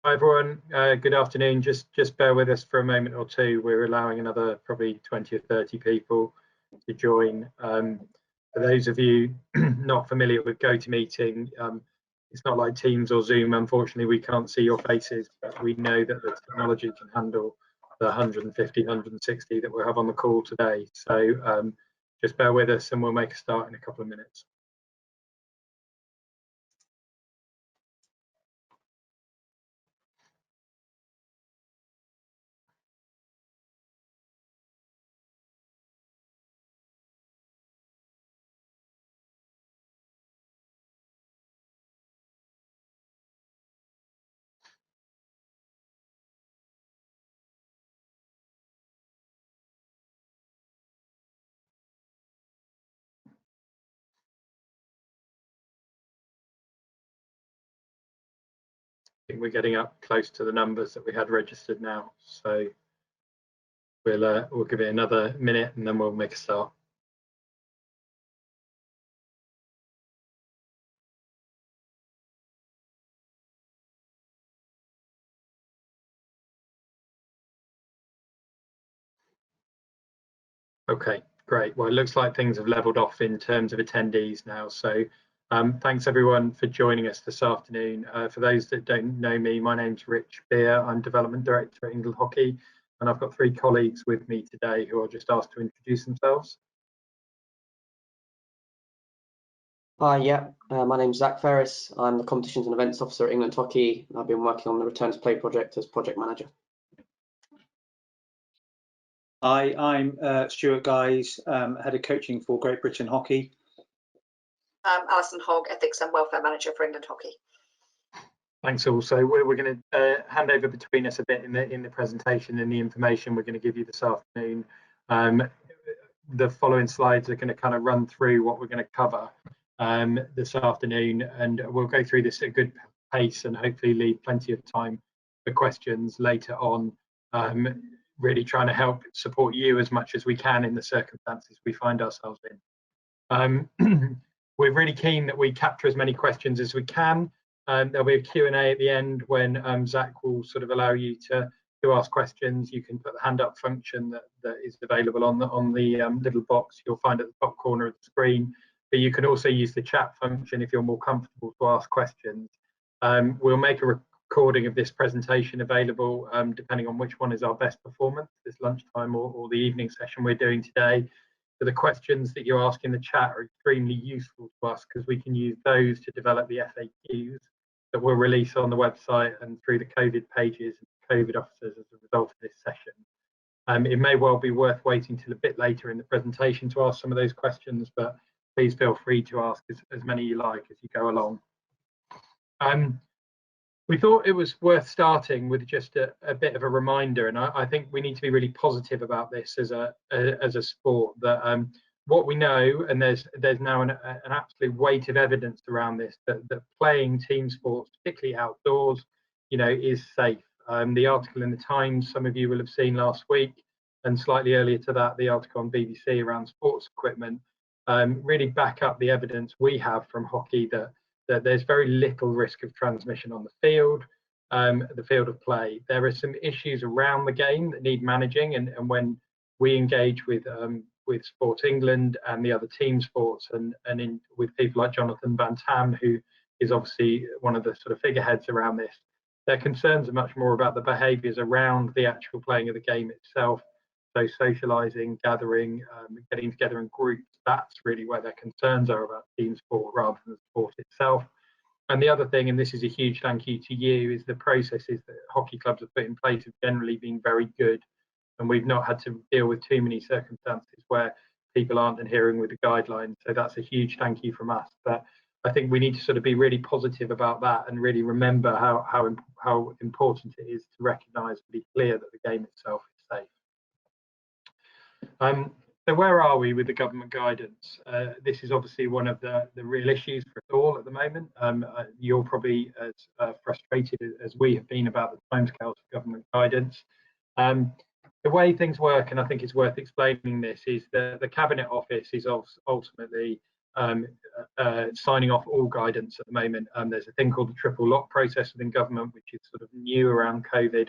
Hi everyone, good afternoon. Just bear with us for a moment or two. We're allowing another probably 20 or 30 people to join. For those of you not familiar with GoToMeeting, it's not like Teams or Zoom. Unfortunately, we can't see your faces, but we know that the technology can handle the 150, 160 that we'll have on the call today. So just bear with us and we'll make a start in a couple of minutes. I think we're getting up close to the numbers that we had registered now. So we'll give it another minute and then we'll make a start. Okay, great. Well, it looks like things have leveled off in terms of attendees now. So thanks everyone for joining us this afternoon. For those that don't know me, my name's Rich Beer. I'm Development Director at England Hockey, and I've got 3 colleagues with me today who I'll just ask to introduce themselves. Hi, my name's Zach Ferris. I'm the Competitions and Events Officer at England Hockey. I've been working on the Return to Play project as project manager. Hi, I'm Stuart Guys, Head of Coaching for Great Britain Hockey. I'm Alison Hogg, Ethics and Welfare Manager for England Hockey. Thanks all. So we're going to hand over between us a bit in the presentation and the information we're going to give you this afternoon. The following slides are going to kind of run through what we're going to cover this afternoon, and we'll go through this at a good pace and hopefully leave plenty of time for questions later on. Really trying to help support you as much as we can in the circumstances we find ourselves in. We're really keen that we capture as many questions as we can. There'll be a Q&A at the end when Zach will sort of allow you to ask questions. You can put the hand up function that is available on the little box you'll find at the top corner of the screen. But you can also use the chat function if you're more comfortable to ask questions. We'll make a recording of this presentation available depending on which one is our best performance, this lunchtime or the evening session we're doing today. So the questions that you ask in the chat are extremely useful to us because we can use those to develop the FAQs that we'll release on the website and through the COVID pages and COVID officers as a result of this session. It may well be worth waiting till a bit later in the presentation to ask some of those questions, but please feel free to ask as many you like as you go along. We thought it was worth starting with just a bit of a reminder, and I think we need to be really positive about this as a sport, that what we know, and there's now an absolute weight of evidence around this, that playing team sports, particularly outdoors, is safe. The article in the Times, some of you will have seen last week, and slightly earlier to that, the article on BBC around sports equipment, really back up the evidence we have from hockey that there's very little risk of transmission on the field of play. There are some issues around the game that need managing, and when we engage with Sport England and the other team sports and with people like Jonathan Van Tam, who is obviously one of the sort of figureheads around this, their concerns are much more about the behaviours around the actual playing of the game itself. So socialising, gathering, getting together in groups, that's really where their concerns are about team sport rather than the sport itself. And the other thing, and this is a huge thank you to you, is the processes that hockey clubs have put in place have generally been very good. And we've not had to deal with too many circumstances where people aren't adhering with the guidelines. So that's a huge thank you from us. But I think we need to sort of be really positive about that and really remember how important it is to recognise and be clear that the game itself is safe. So where are we with the government guidance? This is obviously one of the real issues for us all at the moment. You're probably as frustrated as we have been about the timescales of government guidance. The way things work, and I think it's worth explaining this, is the Cabinet Office is ultimately signing off all guidance at the moment. There's a thing called the triple lock process within government, which is sort of new around COVID,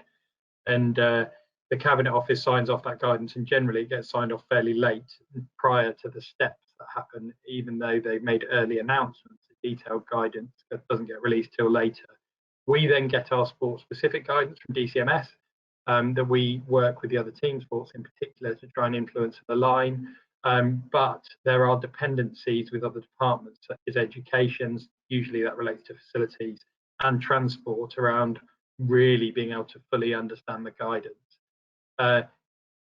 and the Cabinet Office signs off that guidance, and generally it gets signed off fairly late prior to the steps that happen, even though they've made early announcements. The detailed guidance that doesn't get released till later. We then get our sport-specific guidance from DCMS that we work with the other team sports in particular to try and influence the line. But there are dependencies with other departments such as education, usually that relates to facilities, and transport around really being able to fully understand the guidance.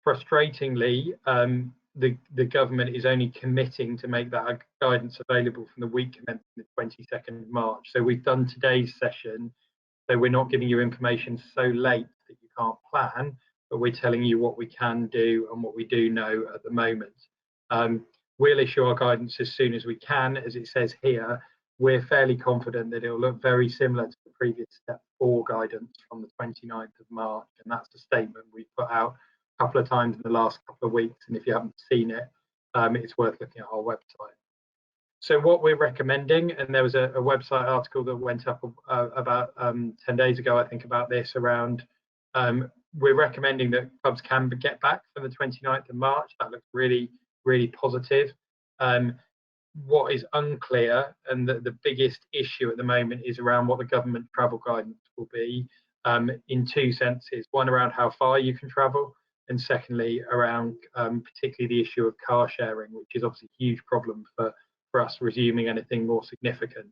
Frustratingly, the government is only committing to make that guidance available from the week commencing the 22nd of March. So we've done today's session, so we're not giving you information so late that you can't plan, but we're telling you what we can do and what we do know at the moment. We'll issue our guidance as soon as we can. As it says here, we're fairly confident that it will look very similar to the previous step 4 guidance from the 29th of March, and that's a statement we put out a couple of times in the last couple of weeks, and if you haven't seen it, it's worth looking at our website. So what we're recommending, and there was a website article that went up about 10 days ago, I think, about this around, we're recommending that clubs can get back for the 29th of March. That looks really, really positive. What is unclear, and the biggest issue at the moment, is around what the government travel guidance will be, in two senses. One, around how far you can travel, and secondly, around particularly the issue of car sharing, which is obviously a huge problem for us resuming anything more significant.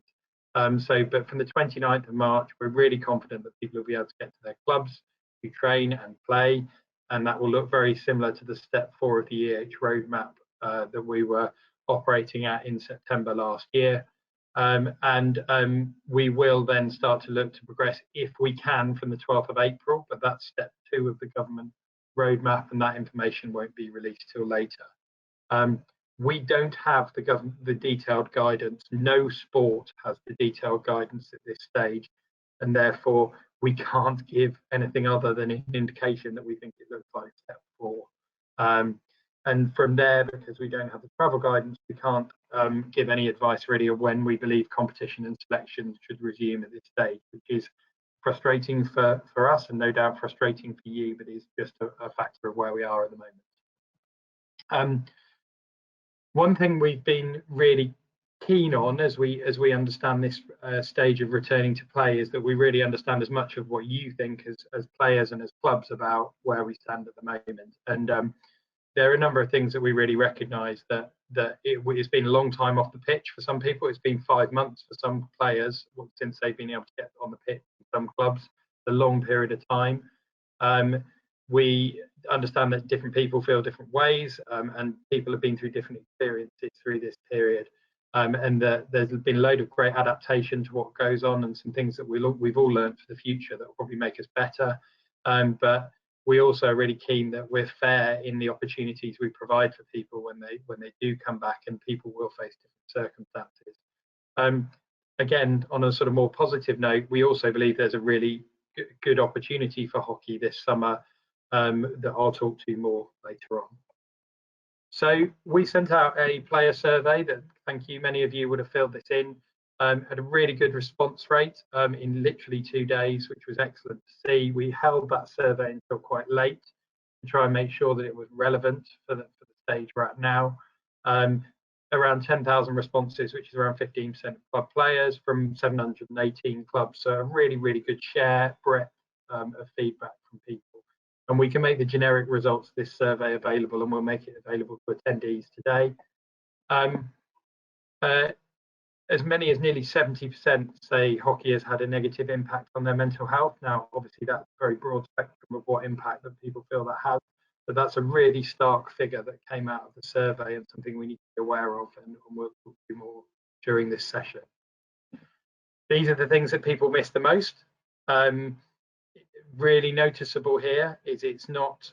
But from the 29th of March, we're really confident that people will be able to get to their clubs, to train and play, and that will look very similar to the step 4 of the EH roadmap that we were operating at in September last year. We will then start to look to progress, if we can, from the 12th of April, but that's step 2 of the government roadmap, and that information won't be released till later. We don't have the detailed guidance. No sport has the detailed guidance at this stage, and therefore we can't give anything other than an indication that we think it looks like step 4. And from there, because we don't have the travel guidance, we can't give any advice really of when we believe competition and selection should resume at this stage, which is frustrating for us and no doubt frustrating for you, but is just a factor of where we are at the moment. One thing we've been really keen on as we understand this stage of returning to play is that we really understand as much of what you think as players and as clubs about where we stand at the moment. And there are a number of things that we really recognise that it's been a long time off the pitch for some people. It's been 5 months for some players since they've been able to get on the pitch in some clubs, a long period of time. We understand that different people feel different ways, and people have been through different experiences through this period. And there's been a load of great adaptation to what goes on, and some things that we've all learned for the future that will probably make us better. But we also are really keen that we're fair in the opportunities we provide for people when they do come back, and people will face different circumstances. Again, on a sort of more positive note, we also believe there's a really good opportunity for hockey this summer that I'll talk to more later on. So we sent out a player survey that, thank you, many of you would have filled this in. Had a really good response rate in literally 2 days, which was excellent to see. We held that survey until quite late to try and make sure that it was relevant for the stage we're at now. Around 10,000 responses, which is around 15% of club players from 718 clubs. So a really, really good breadth of feedback from people. And we can make the generic results of this survey available, and we'll make it available to attendees today. As many as nearly 70% say hockey has had a negative impact on their mental health. Now, obviously, that's a very broad spectrum of what impact that people feel that has, but that's a really stark figure that came out of the survey, and something we need to be aware of, and we'll talk to more during this session. These are the things that people miss the most. Really noticeable here is it's not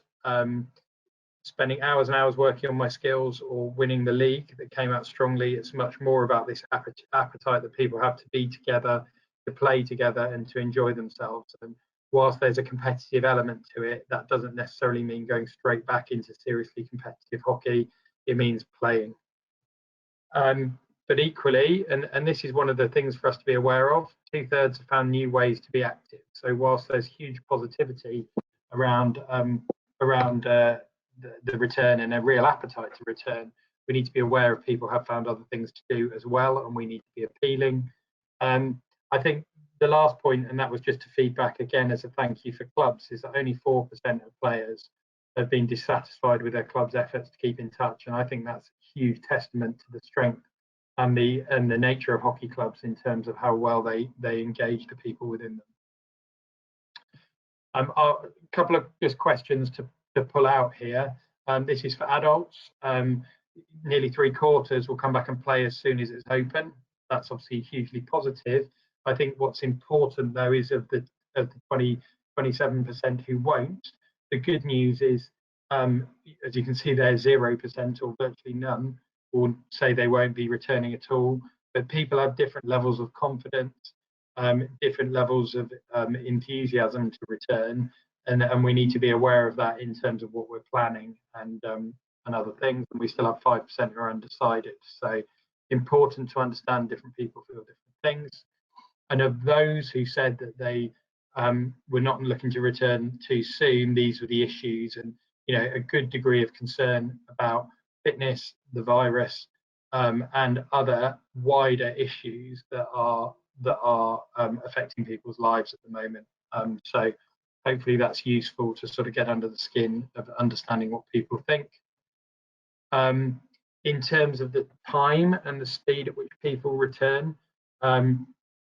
spending hours and hours working on my skills or winning the league that came out strongly. It's much more about this appetite that people have to be together, to play together, and to enjoy themselves. And whilst there's a competitive element to it, that doesn't necessarily mean going straight back into seriously competitive hockey. It means playing. But equally, and this is one of the things for us to be aware of, 2/3 have found new ways to be active. So whilst there's huge positivity around the return and a real appetite to return, we need to be aware of people have found other things to do as well, and we need to be appealing. I think the last point, and that was just to feedback again as a thank you for clubs, is that only 4% of players have been dissatisfied with their club's efforts to keep in touch, and I think that's a huge testament to the strength and the nature of hockey clubs in terms of how well they engage the people within them. A couple of just questions to pull out here. This is for adults. Nearly 3/4 will come back and play as soon as it's open. That's obviously hugely positive. I think what's important though is of the 27% who won't, the good news is, as you can see there, 0% or virtually none will say they won't be returning at all. But people have different levels of confidence, different levels of enthusiasm to return, and we need to be aware of that in terms of what we're planning and other things. And we still have 5% who are undecided. So important to understand different people feel different things. And of those who said that they were not looking to return too soon, these were the issues, and a good degree of concern about fitness, the virus, and other wider issues that are affecting people's lives at the moment. So hopefully that's useful to sort of get under the skin of understanding what people think. In terms of the time and the speed at which people return,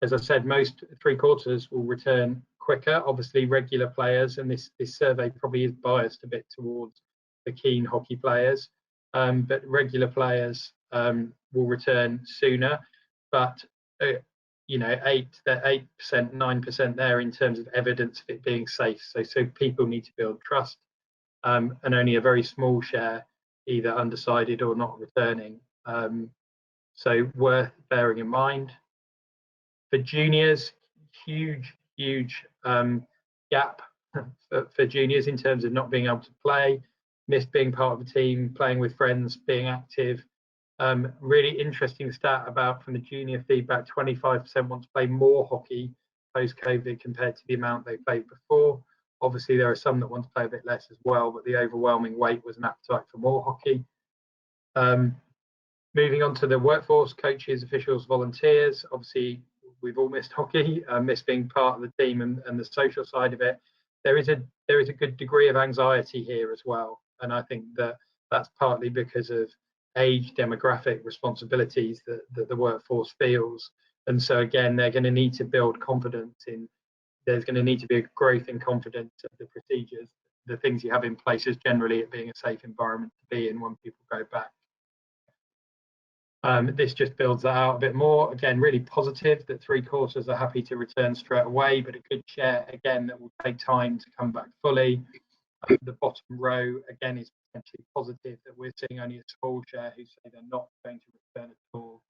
as I said, most 3/4 will return quicker. Obviously, regular players, and this survey probably is biased a bit towards the keen hockey players, but regular players will return sooner. But 8%, 9% there in terms of evidence of it being safe. So people need to build trust, and only a very small share either undecided or not returning. So worth bearing in mind. For juniors, huge gap for juniors in terms of not being able to play, miss being part of a team, playing with friends, being active. Really interesting stat about from the junior feedback, 25% want to play more hockey post-COVID compared to the amount they played before. Obviously, there are some that want to play a bit less as well, but the overwhelming weight was an appetite for more hockey. Moving on to the workforce, coaches, officials, volunteers. Obviously, we've all missed hockey, missed being part of the team and the social side of it. There is a good degree of anxiety here as well, and I think that's partly because of age, demographic responsibilities that the workforce feels. And so again, they're going to need to build confidence in. There's going to need to be a growth in confidence of the procedures, the things you have in place, as generally it being a safe environment to be in when people go back. This just builds that out a bit more. Again, really positive that 3/4 are happy to return straight away, but a good share again that will take time to come back fully. The bottom row again is potentially positive that we're seeing only a small share who say they're not going to return at all.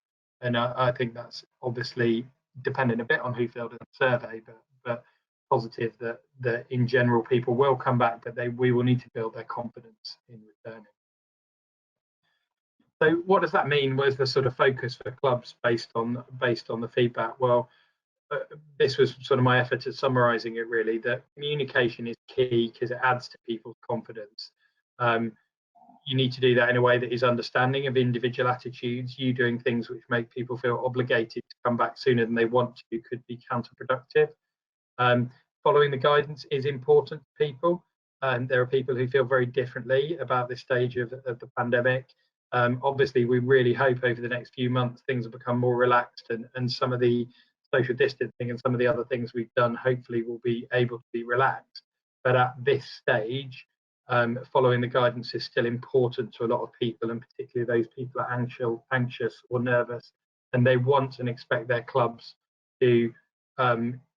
And I think that's obviously dependent a bit on who filled in the survey, but positive that in general people will come back, but we will need to build their confidence in returning. So what does that mean? Where's the sort of focus for clubs based on the feedback? Well, this was sort of my effort at summarising it really, that communication is key because it adds to people's confidence. You need to do that in a way that is understanding of individual attitudes. You doing things which make people feel obligated to come back sooner than they want to could be counterproductive. Following the guidance is important to people. There are people who feel very differently about this stage of the pandemic. Obviously, we really hope over the next few months things will become more relaxed, and some of the social distancing and some of the other things we've done hopefully will be able to be relaxed. But at this stage, following the guidance is still important to a lot of people, and particularly those people are anxious or nervous, and they want and expect their clubs to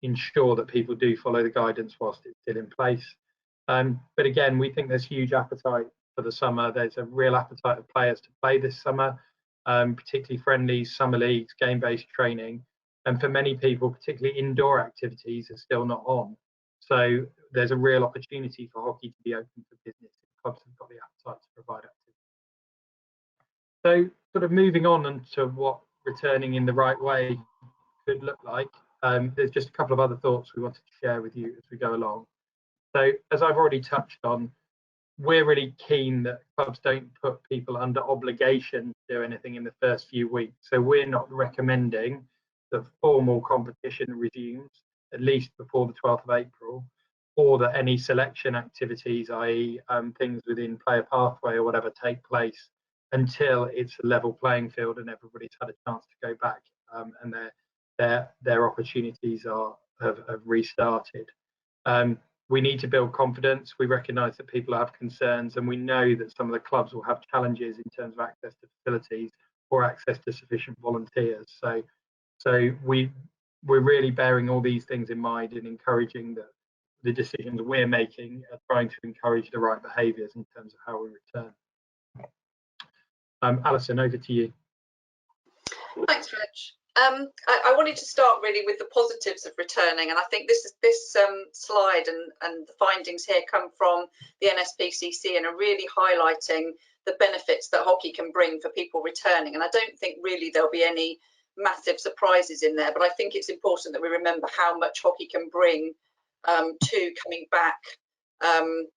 ensure that people do follow the guidance whilst it's still in place. But again, we think there's huge appetite for the summer. There's a real appetite of players to play this summer, particularly friendlies, summer leagues, game-based training. And for many people, particularly indoor activities are still not on. So there's a real opportunity for hockey to be open for business if clubs have got the appetite to provide activity. So sort of moving on into what returning in the right way could look like. There's just a couple of other thoughts we wanted to share with you as we go along. So as I've already touched on, we're really keen that clubs don't put people under obligation to do anything in the first few weeks. So we're not recommending that formal competition resumes, at least before the 12th of April, or that any selection activities, i.e. things within player pathway or whatever, take place until it's a level playing field and everybody's had a chance to go back and their opportunities have restarted. We need to build confidence. We recognise that people have concerns, and we know that some of the clubs will have challenges in terms of access to facilities or access to sufficient volunteers. So we're really bearing all these things in mind and encouraging that the decisions we're making are trying to encourage the right behaviours in terms of how we return. Alison, over to you. Thanks, Reg. I wanted to start really with the positives of returning, and I think this slide and the findings here come from the NSPCC and are really highlighting the benefits that hockey can bring for people returning. And I don't think really there'll be any massive surprises in there, but I think it's important that we remember how much hockey can bring to coming back and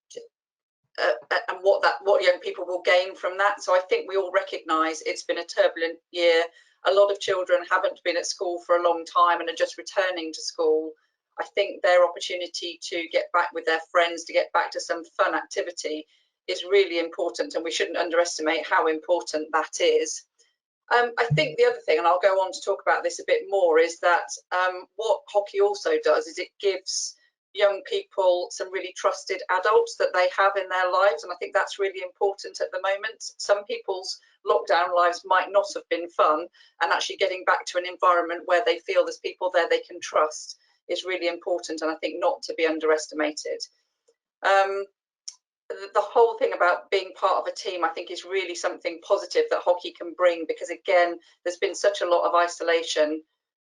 what young people will gain from that. So I think we all recognise it's been a turbulent year. A lot of children haven't been at school for a long time and are just returning to school. I think their opportunity to get back with their friends, to get back to some fun activity is really important, and we shouldn't underestimate how important that is. I think the other thing, and I'll go on to talk about this a bit more, is that what hockey also does is it gives young people some really trusted adults that they have in their lives, and I think that's really important at the moment. Some people's lockdown lives might not have been fun, and actually getting back to an environment where they feel there's people there they can trust is really important, and I think not to be underestimated. The whole thing about being part of a team, I think, is really something positive that hockey can bring, because again, there's been such a lot of isolation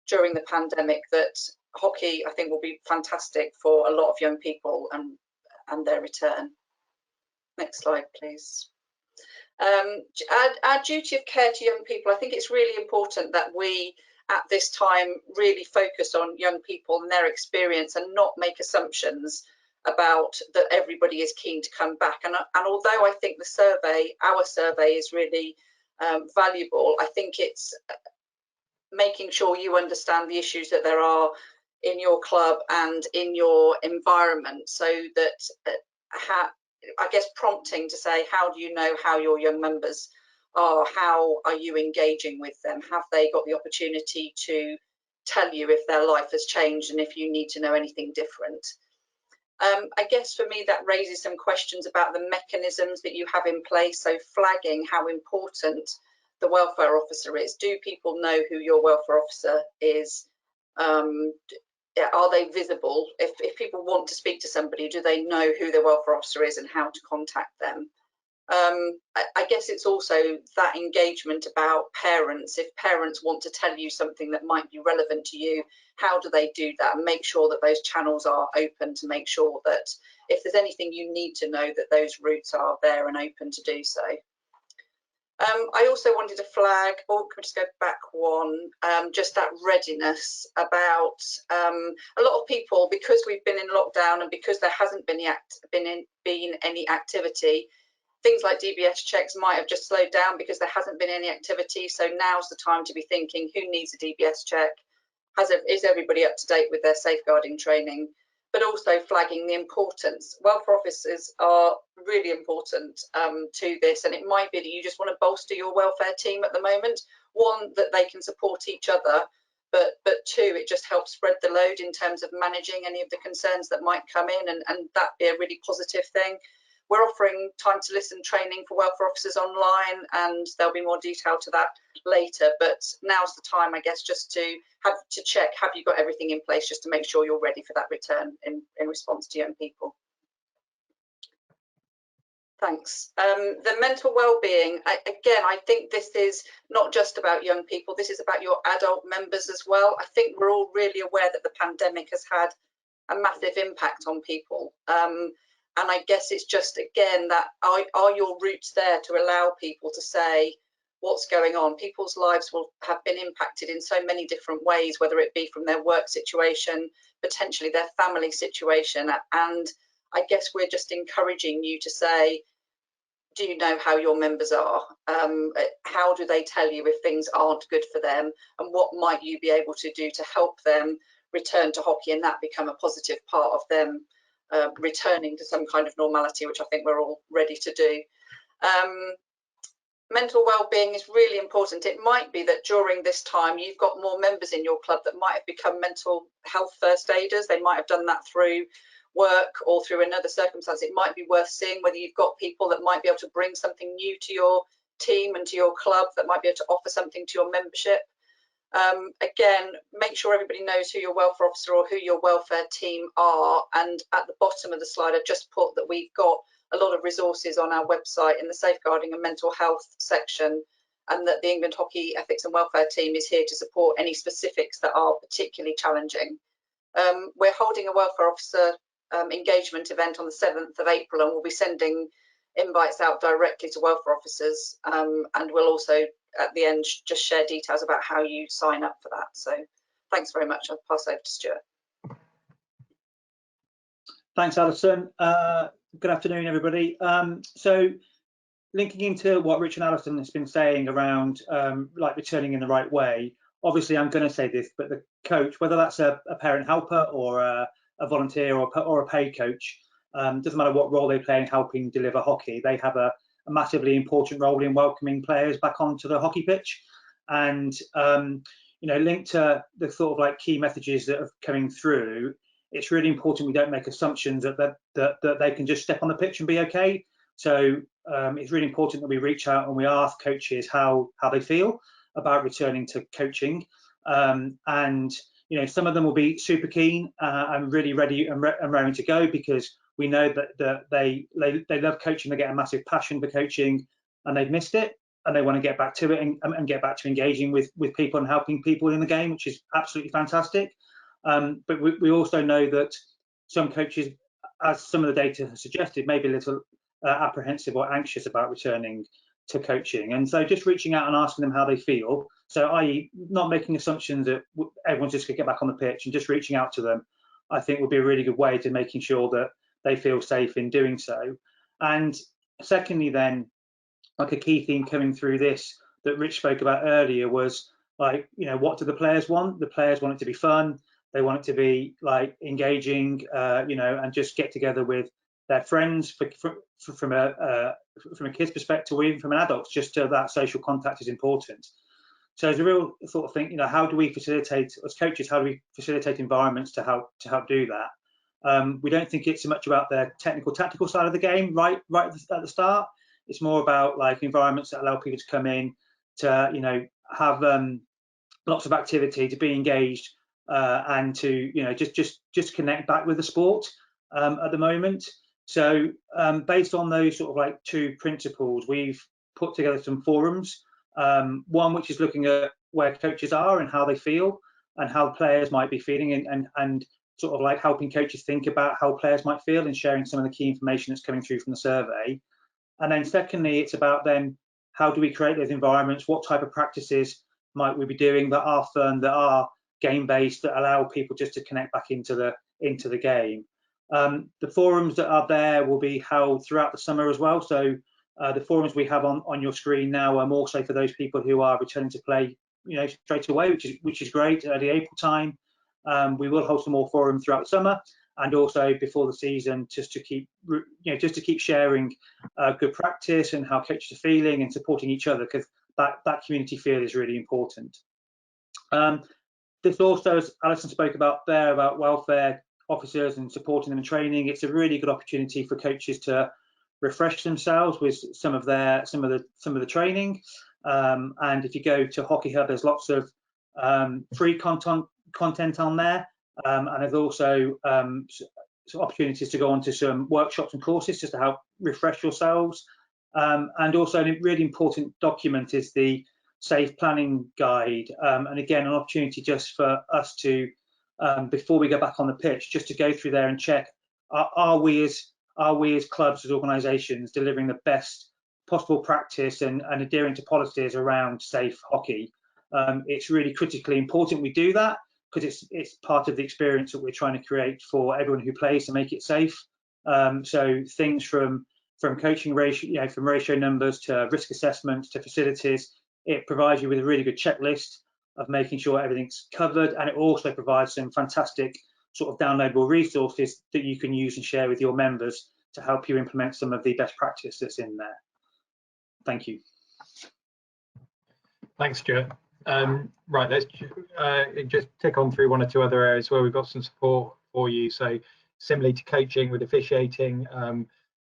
during the pandemic that hockey, I think, will be fantastic for a lot of young people and their return. Next slide, please. Our duty of care to young people, I think it's really important that we at this time really focus on young people and their experience and not make assumptions about that everybody is keen to come back. And although I think the survey, our survey, is really valuable, I think it's making sure you understand the issues that there are in your club and in your environment, so that I guess prompting to say, how do you know how your young members are? How are you engaging with them? Have they got the opportunity to tell you if their life has changed and if you need to know anything different? I guess for me that raises some questions about the mechanisms that you have in place. So flagging how important the welfare officer is. Do people know who your welfare officer is? Are they visible? If people want to speak to somebody, do they know who their welfare officer is and how to contact them? I guess it's also that engagement about parents. If parents want to tell you something that might be relevant to you, how do they do that? And make sure that those channels are open, to make sure that if there's anything you need to know, that those routes are there and open to do so. I also wanted to flag, can we just go back one, just that readiness about a lot of people, because we've been in lockdown and because there hasn't been any activity, things like DBS checks might have just slowed down because there hasn't been any activity. So now's the time to be thinking, who needs a DBS check? Is everybody up to date with their safeguarding training? But also flagging the importance. Welfare officers are really important to this, and it might be that you just want to bolster your welfare team at the moment. One, that they can support each other, but two, it just helps spread the load in terms of managing any of the concerns that might come in, and that be a really positive thing. We're offering time to listen training for welfare officers online, and there'll be more detail to that later, but now's the time, I guess, just to check, have you got everything in place, just to make sure you're ready for that return in response to young people. Thanks. The mental well-being, again, I think this is not just about young people, this is about your adult members as well. I think we're all really aware that the pandemic has had a massive impact on people. And I guess it's just, again, that are your routes there to allow people to say, what's going on. People's lives will have been impacted in so many different ways, whether it be from their work situation, potentially their family situation. And I guess we're just encouraging you to say, do you know how your members are? How do they tell you if things aren't good for them? And what might you be able to do to help them return to hockey and that become a positive part of them returning to some kind of normality, which I think we're all ready to do. Mental well-being is really important. It might be that during this time you've got more members in your club that might have become mental health first aiders. They might have done that through work or through another circumstance. It might be worth seeing whether you've got people that might be able to bring something new to your team and to your club, that might be able to offer something to your membership. Again, make sure everybody knows who your welfare officer or who your welfare team are. And at the bottom of the slide, I just put that we've got a lot of resources on our website in the safeguarding and mental health section, and that the England Hockey Ethics and Welfare team is here to support any specifics that are particularly challenging. We're holding a welfare officer engagement event on the 7th of April, and we'll be sending invites out directly to welfare officers, and we'll also at the end just share details about how you sign up for that. So thanks very much. I'll pass over to Stuart. Thanks, Alison. Good afternoon, everybody. So linking into what Rich and Alison has been saying around like returning in the right way, obviously I'm going to say this, but the coach, whether that's a parent helper or a volunteer or a paid coach, doesn't matter what role they play in helping deliver hockey, they have a massively important role in welcoming players back onto the hockey pitch. And you know, linked to the sort of like key messages that are coming through, it's really important we don't make assumptions that they can just step on the pitch and be okay. So it's really important that we reach out and we ask coaches how they feel about returning to coaching. And you know, some of them will be super keen and really ready and raring to go, because we know that they love coaching, they get a massive passion for coaching, and they've missed it and they want to get back to it and get back to engaging with people and helping people in the game, which is absolutely fantastic. But we also know that some coaches, as some of the data has suggested, may be a little apprehensive or anxious about returning to coaching. And so just reaching out and asking them how they feel, so i.e. not making assumptions that everyone's just going to get back on the pitch, and just reaching out to them, I think would be a really good way to making sure that they feel safe in doing so. And secondly then, like a key theme coming through this that Rich spoke about earlier was, like, you know, what do the players want? The players want it to be fun. They want it to be like engaging, you know, and just get together with their friends from a kid's perspective, or even from an adult's, just that social contact is important. So there's a real sort of thing, you know, how do we facilitate, as coaches, how do we facilitate environments to help do that? We don't think it's so much about the tactical side of the game right at the start. It's more about like environments that allow people to come in, to, you know, have lots of activity, to be engaged, and to, you know, just connect back with the sport at the moment. So based on those sort of like two principles, we've put together some forums. One which is looking at where coaches are and how they feel and how players might be feeling, and sort of like helping coaches think about how players might feel and sharing some of the key information that's coming through from the survey. And then secondly, it's about then how do we create those environments? What type of practices might we be doing that are fun, that are game-based, that allow people just to connect back into the game? The forums that are there will be held throughout the summer as well. So the forums we have on your screen now are more so for those people who are returning to play, you know, straight away, which is great at the April time. We will hold some more forums throughout the summer and also before the season, just to keep, you know, just to keep sharing good practice and how coaches are feeling and supporting each other, because that community feel is really important. This also, as Alison spoke about there, about welfare officers and supporting them in training, it's a really good opportunity for coaches to refresh themselves with some of the training. And if you go to Hockey Hub, there's lots of free content on there, and there's also some opportunities to go on to some workshops and courses just to help refresh yourselves. And also a really important document is the Safe Planning Guide, and again an opportunity just for us to, before we go back on the pitch, just to go through there and check, are we as clubs, as organisations, delivering the best possible practice and adhering to policies around safe hockey. It's really critically important we do that, because it's part of the experience that we're trying to create for everyone who plays to make it safe. So things from coaching ratio, from ratio numbers to risk assessments to facilities, it provides you with a really good checklist of making sure everything's covered, and it also provides some fantastic sort of downloadable resources that you can use and share with your members to help you implement some of the best practice that's in there. Thank you. Thanks, Stuart. Right, let's just tick on through one or two other areas where we've got some support for you. So similarly to coaching with officiating,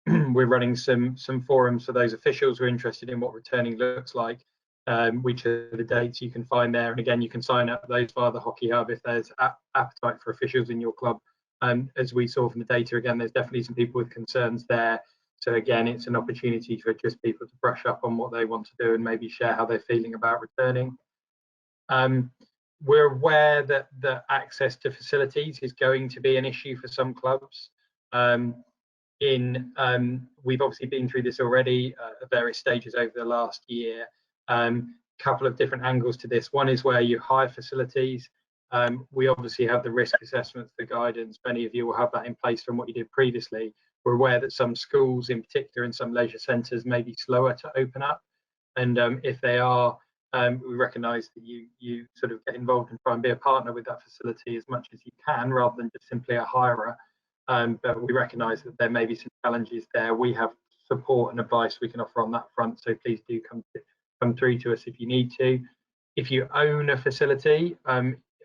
we're running some forums for those officials who are interested in what returning looks like, which are the dates you can find there. And again, you can sign up those via the Hockey Hub if there's appetite for officials in your club. As we saw from the data, again, there's definitely some people with concerns there. So again, it's an opportunity for just people to brush up on what they want to do and maybe share how they're feeling about returning. We're aware that the access to facilities is going to be an issue for some clubs. We've obviously been through this already at various stages over the last year. Couple of different angles to this. One is where you hire facilities. We obviously have the risk assessments, the guidance. Many of you will have that in place from what you did previously. We're aware that some schools, in particular in some leisure centres, may be slower to open up. And if they are, we recognise that you sort of get involved and try and be a partner with that facility as much as you can, rather than just simply a hirer. But we recognise that there may be some challenges there. We have support and advice we can offer on that front, so please do come through to us if you need to. If you own a facility,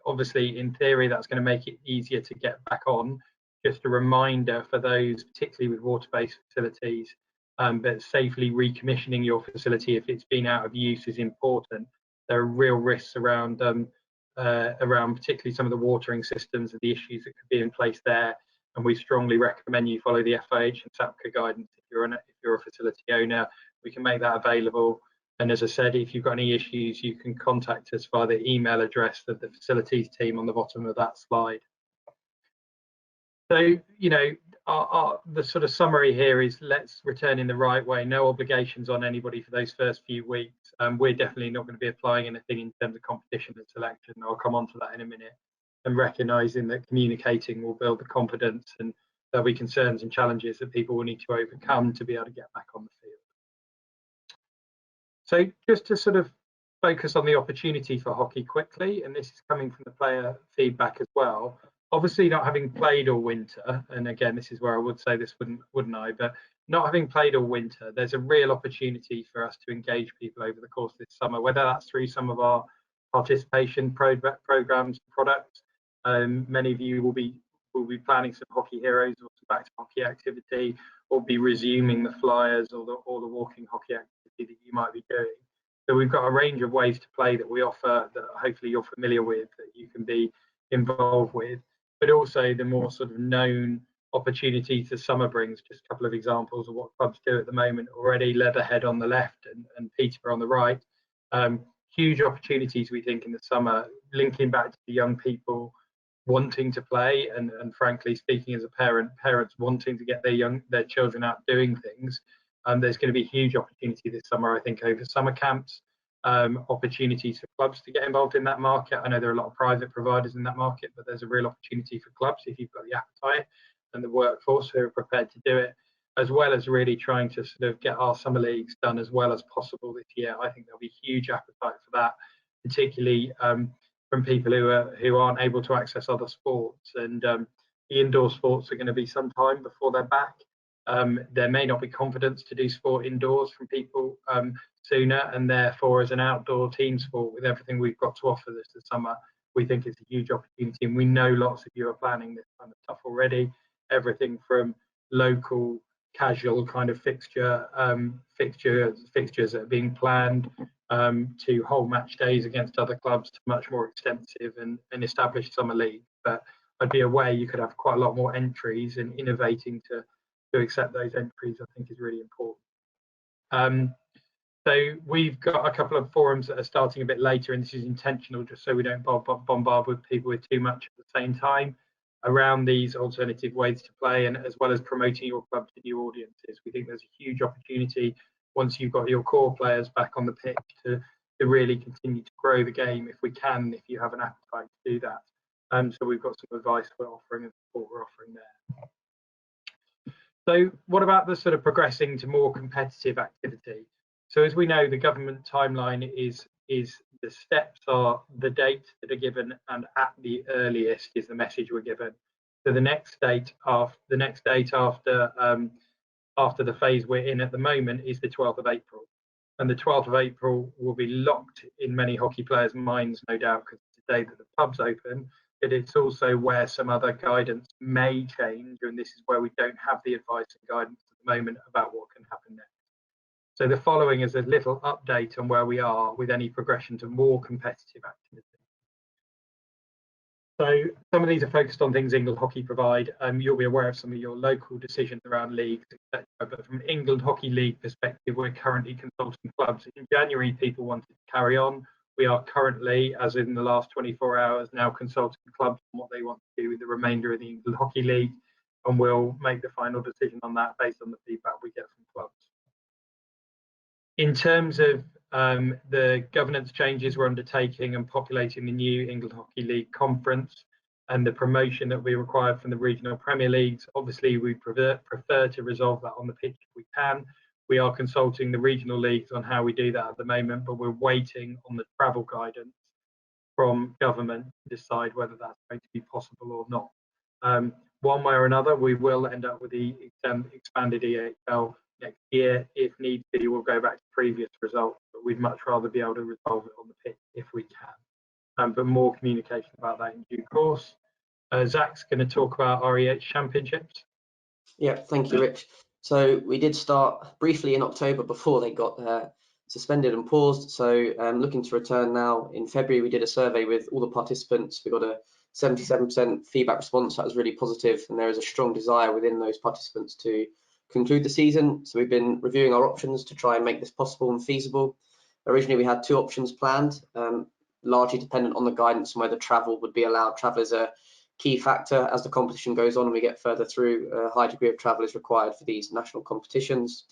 obviously in theory that's going to make it easier to get back on. Just a reminder for those, particularly with water-based facilities, that safely recommissioning your facility if it's been out of use is important. There are real risks around particularly some of the watering systems and the issues that could be in place there. And we strongly recommend you follow the FIH and SAPCA guidance if you're a facility owner. We can make that available. And as I said, if you've got any issues, you can contact us via the email address of the facilities team on the bottom of that slide. So, the sort of summary here is let's return in the right way. No obligations on anybody for those first few weeks. We're definitely not going to be applying anything in terms of competition and selection. I'll come on to that in a minute. And recognising that communicating will build the confidence, and there'll be concerns and challenges that people will need to overcome to be able to get back on the field. So just to sort of focus on the opportunity for hockey quickly, and this is coming from the player feedback as well. Obviously not having played all winter, and again, this is where I would say this wouldn't I, but not having played all winter, there's a real opportunity for us to engage people over the course of this summer, whether that's through some of our participation programs, products. Many of you will be planning some Hockey Heroes or some back to hockey activity, or be resuming the flyers or the walking hockey activity that you might be doing. So we've got a range of ways to play that we offer that hopefully you're familiar with, that you can be involved with, but also the more sort of known opportunities the summer brings. Just a couple of examples of what clubs do at the moment already: Leatherhead on the left and Peterborough on the right. Huge opportunities, we think, in the summer, linking back to the young people wanting to play, and frankly speaking, as a parents wanting to get their children out doing things. There's going to be huge opportunity this summer, I think, over summer camps, opportunities for clubs to get involved in that market. I know there are a lot of private providers in that market, but there's a real opportunity for clubs if you've got the appetite and the workforce who are prepared to do it, as well as really trying to sort of get our summer leagues done as well as possible this year. I think there'll be huge appetite for that, particularly from people who aren't able to access other sports. And the indoor sports are going to be some time before they're back. There may not be confidence to do sport indoors from people sooner, and therefore as an outdoor team sport with everything we've got to offer this summer, we think it's a huge opportunity. And we know lots of you are planning this kind of stuff already, everything from local casual kind of fixtures that are being planned, to whole match days against other clubs, to much more extensive and established summer league. But I'd be aware you could have quite a lot more entries, and innovating to accept those entries I think is really important. So we've got a couple of forums that are starting a bit later, and this is intentional just so we don't bombard with people with too much at the same time around these alternative ways to play, and as well as promoting your club to new audiences. We think there's a huge opportunity once you've got your core players back on the pitch to really continue to grow the game if we can, if you have an appetite to do that. So we've got some advice we're offering and support we're offering there. So what about the sort of progressing to more competitive activity? So as we know, the government timeline is the steps are the dates that are given, and at the earliest is the message we're given. So the next date after the phase we're in at the moment is the 12th of April. And the 12th of April will be locked in many hockey players' minds, no doubt, because it's the day that the pubs open, but it's also where some other guidance may change, and this is where we don't have the advice and guidance at the moment about what can happen next. So the following is a little update on where we are with any progression to more competitive activity. So some of these are focused on things England Hockey provide. You'll be aware of some of your local decisions around leagues, etc. But from an England Hockey League perspective, we're currently consulting clubs. In January, people wanted to carry on. We are currently, as in the last 24 hours, now consulting clubs on what they want to do with the remainder of the England Hockey League, and we'll make the final decision on that based on the feedback we get from clubs. In terms of the governance changes we're undertaking and populating the new England Hockey League conference and the promotion that we require from the regional Premier Leagues, obviously we prefer to resolve that on the pitch if we can. We are consulting the regional leagues on how we do that at the moment, but we're waiting on the travel guidance from government to decide whether that's going to be possible or not. One way or another, we will end up with the expanded EHL next year. If need be, we'll go back to previous results, but we'd much rather be able to resolve it on the pitch if we can. But more communication about that in due course. Zach's going to talk about REH Championships. Yeah, thank you, Rich. So we did start briefly in October before they got suspended and paused. So looking to return now in February. We did a survey with all the participants. We got a 77% feedback response. That was really positive, and there is a strong desire within those participants to conclude the season. So we've been reviewing our options to try and make this possible and feasible. Originally, we had two options planned, largely dependent on the guidance and whether travel would be allowed. Travel is a key factor as the competition goes on and we get further through. A high degree of travel is required for these national competitions.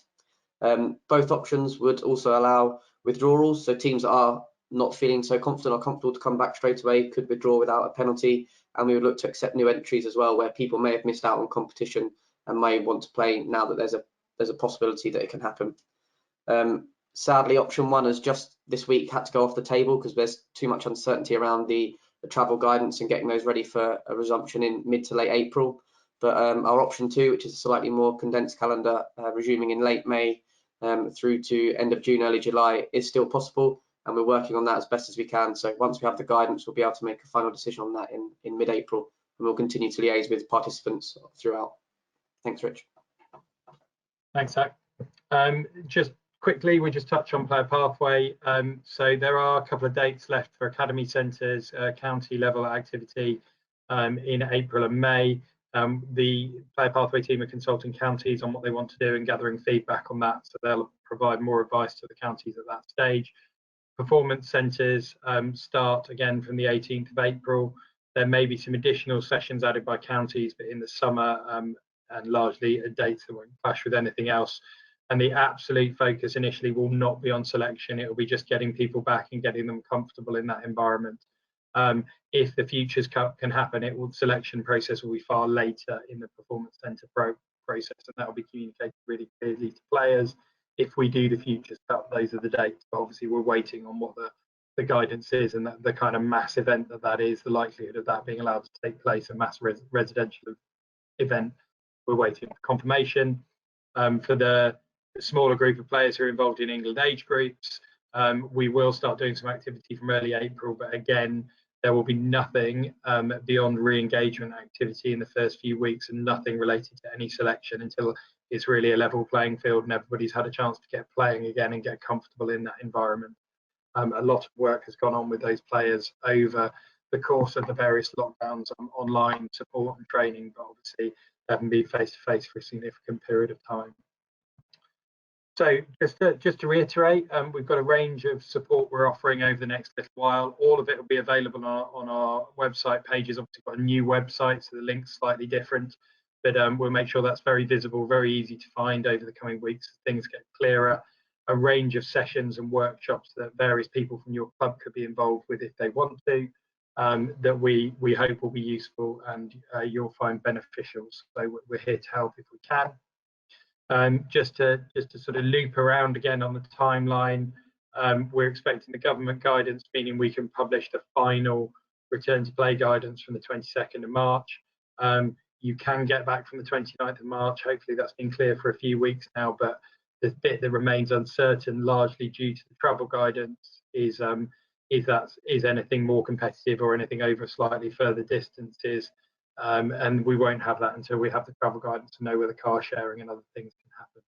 Both options would also allow withdrawals, so teams that are not feeling so confident or comfortable to come back straight away could withdraw without a penalty, and we would look to accept new entries as well, where people may have missed out on competition and may want to play now that there's a possibility that it can happen. Sadly, option one has just this week had to go off the table because there's too much uncertainty around the travel guidance and getting those ready for a resumption in mid to late April. But our option two, which is a slightly more condensed calendar, resuming in late May through to end of June, early July, is still possible, and we're working on that as best as we can. So once we have the guidance, we'll be able to make a final decision on that in mid-April, and we'll continue to liaise with participants throughout. Thanks, Rich. Thanks, Zach. Just quickly, we just touch on player pathway. So there are a couple of dates left for academy centres, county level activity in April and May. The player pathway team are consulting counties on what they want to do and gathering feedback on that, so they'll provide more advice to the counties at that stage. Performance centres start again from the 18th of April. There may be some additional sessions added by counties, but in the summer, and largely dates that won't clash with anything else. And the absolute focus initially will not be on selection. It will be just getting people back and getting them comfortable in that environment. If the Futures Cup can happen, the selection process will be far later in the Performance Centre process, and that will be communicated really clearly to players. If we do the Futures Cup, those are the dates. But obviously, we're waiting on what the guidance is and the kind of mass event that is, the likelihood of that being allowed to take place, a mass residential event. We're waiting for confirmation. For the smaller group of players who are involved in England age groups, we will start doing some activity from early April, but again, there will be nothing beyond re-engagement activity in the first few weeks and nothing related to any selection until it's really a level playing field and everybody's had a chance to get playing again and get comfortable in that environment. A lot of work has gone on with those players over the course of the various lockdowns, online support and training, but obviously they haven't been face-to-face for a significant period of time. So just to reiterate, we've got a range of support we're offering over the next little while. All of it will be available on our website pages. Obviously, we've got a new website, so the link's slightly different, but we'll make sure that's very visible, very easy to find over the coming weeks as things get clearer. a range of sessions and workshops that various people from your club could be involved with if they want to, that we hope will be useful and you'll find beneficial. So we're here to help if we can. Just to sort of loop around again on the timeline, we're expecting the government guidance, meaning we can publish the final return to play guidance from the 22nd of March. You can get back from the 29th of March. Hopefully that's been clear for a few weeks now, but the bit that remains uncertain, largely due to the travel guidance, is anything more competitive or anything over slightly further distances. And we won't have that until we have the travel guidance to know whether car sharing and other things can happen.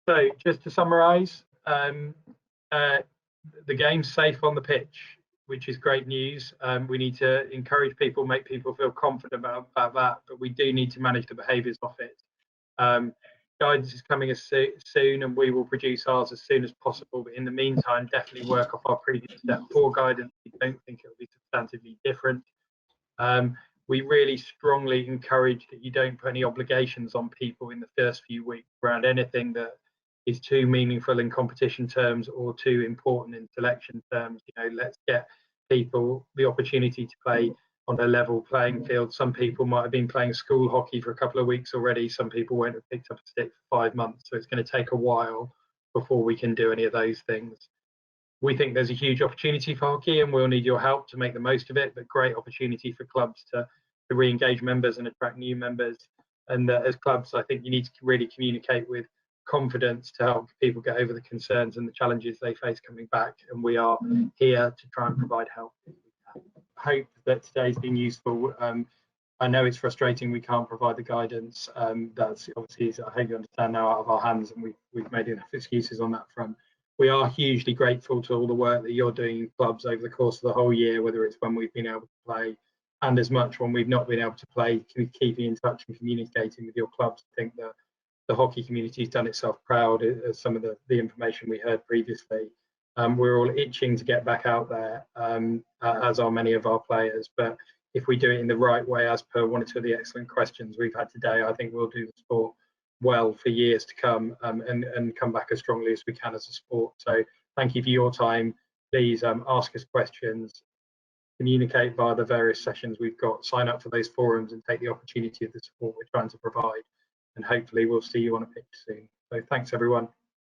So just to summarise, the game's safe on the pitch, which is great news. We need to encourage people, make people feel confident about that, but we do need to manage the behaviours of it. Guidance is coming as soon, and we will produce ours as soon as possible. But in the meantime, definitely work off our previous step 4 guidance. We don't think it will be substantively different. We really strongly encourage that you don't put any obligations on people in the first few weeks around anything that is too meaningful in competition terms or too important in selection terms. You know, let's get people the opportunity to play on a level playing field. Some people might have been playing school hockey for a couple of weeks already. Some people won't have picked up a stick for 5 months. So it's going to take a while before we can do any of those things. We think there's a huge opportunity for hockey and we'll need your help to make the most of it, but great opportunity for clubs to re-engage members and attract new members. And as clubs, I think you need to really communicate with confidence to help people get over the concerns and the challenges they face coming back. And we are here to try and provide help. Hope that today's been useful. I know it's frustrating we can't provide the guidance. That's obviously, I hope you understand, now out of our hands, and we've made enough excuses on that front. We are hugely grateful to all the work that you're doing in clubs over the course of the whole year, whether it's when we've been able to play and as much when we've not been able to play, keeping in touch and communicating with your clubs. I think that the hockey community has done itself proud as some of the information we heard previously. We're all itching to get back out there, as are many of our players. But if we do it in the right way, as per one or two of the excellent questions we've had today, I think we'll do the sport well for years to come, and come back as strongly as we can as a sport. So thank you for your time. Please ask us questions, communicate via the various sessions we've got, sign up for those forums and take the opportunity of the support we're trying to provide. And hopefully we'll see you on a pitch soon. So thanks everyone.